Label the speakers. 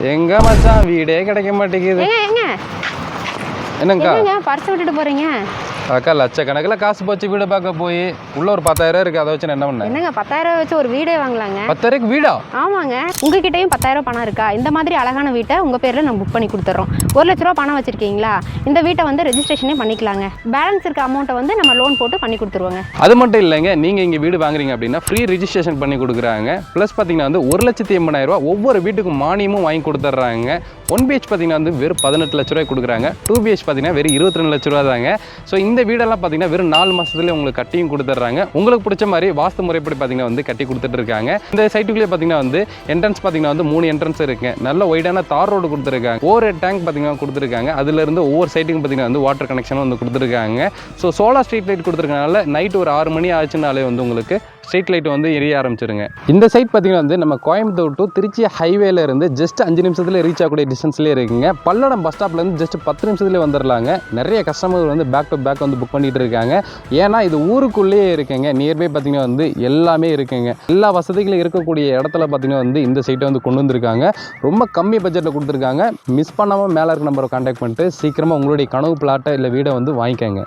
Speaker 1: எங்க மச்சான் வீடே கிடைக்க மாட்டேங்குது.
Speaker 2: என்னங்க பர்ஸ் விட்டுட்டு போறீங்க?
Speaker 1: அக்கா லட்சக்கணக்கில் காசு போச்சு வீடு பார்க்க போய். உள்ள ஒரு 10,000 இருக்கு, அதை வச்சு என்ன பண்ண?
Speaker 2: என்னங்க 10,000 வச்சு ஒரு வீடே வாங்கலாங்க.
Speaker 1: 10,000 வீடா?
Speaker 2: ஆமாங்க. உங்ககிட்டயும் 10,000 பணம் இருக்கா? இந்த மாதிரி அழகான வீட்டை உங்க பேர்ல நம்ம புக் பண்ணி கொடுத்துறோம். 1 லட்ச ரூபா பணம் வச்சிருக்கீங்களா? இந்த வீட்டை வந்து ரெஜிஸ்ட்ரேஷனே பண்ணிக்கலாங்க. பேலன்ஸ் இருக்க அமௌண்ட்டை வந்து நம்ம லோன் போட்டு பண்ணி கொடுத்துருவோங்க.
Speaker 1: அது மட்டும் இல்லைங்க, நீங்க இங்க வீடு வாங்குறீங்க அப்படின்னா ஃப்ரீ ரெஜிஸ்ட்ரேஷன் பண்ணி கொடுக்குறாங்க. ப்ளஸ் பார்த்தீங்கன்னா வந்து 1,80,000 ரூபா ஒவ்வொரு வீட்டுக்கும் மானியமும் வாங்கி கொடுத்துட்றாங்க. 1BH பார்த்தீங்கன்னா வந்து வெறும் 18 லட்ச ரூபாய் கொடுக்குறாங்க. 2BH பார்த்தீங்கன்னா வெறும் 22 லட்ச ரூபா தாங்க. ஸோ இந்த வீடெல்லாம் பார்த்தீங்கன்னா வெறும் 4 மாதத்துலேயே உங்களுக்கு கட்டியும் கொடுத்துட்றாங்க. உங்களுக்கு பிடிச்ச மாதிரி வாஸ்து முறைப்படி பார்த்தீங்கன்னா வந்து கட்டி கொடுத்துட்டு இருக்காங்க. இந்த சைட்டுக்குள்ளே பார்த்தீங்கன்னா வந்து என்ட்ரன்ஸ் பார்த்தீங்கன்னா வந்து 3 என்ட்ரன்ஸ் இருக்குங்க. நல்ல ஒய்டான தார் ரோடு கொடுத்துருக்காங்க. ஒவ்வொரு டேங்க் பார்த்தீங்கன்னா கொடுத்துருக்காங்க. அதுலேருந்து ஒவ்வொரு சைட்டுக்கும் பார்த்தீங்கன்னா வந்து வாட்டர் கனெக்ஷனும் வந்து கொடுத்துருக்காங்க. ஸோ சோலார் ஸ்ட்ரீட் லைட் கொடுத்துருக்கனால நைட் ஒரு 6 மணி ஆச்சுனாலே வந்து உங்களுக்கு ஸ்ட்ரீட் லைட் வந்து எரிய ஆரம்பிச்சிருங்க. இந்த சைட் பார்த்தீங்கன்னா வந்து நம்ம கோயம்புத்தூர் டு திருச்சி ஹைவேல இருந்து ஜஸ்ட் 5 நிமிஷத்துல ரீச் ஆகக்கூடிய டிஸ்டன்ஸ்லேயே இருக்குங்க. பல்லடம் பஸ் ஸ்டாப்லேருந்து ஜஸ்ட் 10 நிமிஷத்துலேயே வந்துடலாங்க. நிறைய கஸ்டமர் வந்து பேக் டு பேக் வந்து புக் பண்ணிட்டு இருக்காங்க. ஏன்னா இது ஊருக்குள்ளேயே இருக்குங்க. நியர்பை பார்த்தீங்கன்னா வந்து எல்லாமே இருக்குங்க. எல்லா வசதிகளும் இருக்கக்கூடிய இடத்துல பார்த்தீங்கன்னா வந்து இந்த சைட்டை வந்து கொண்டு வந்திருக்காங்க. ரொம்ப கம்மி பட்ஜெட்டில் கொடுத்துருக்காங்க. மிஸ் பண்ணாமல் மேலே இருக்க நம்பரை கான்டாக்ட் பண்ணிட்டு சீக்கிரமாக உங்களுடைய கனவு பிளாட்டை இல்லை வீடை வந்து வாங்கிக்கோங்க.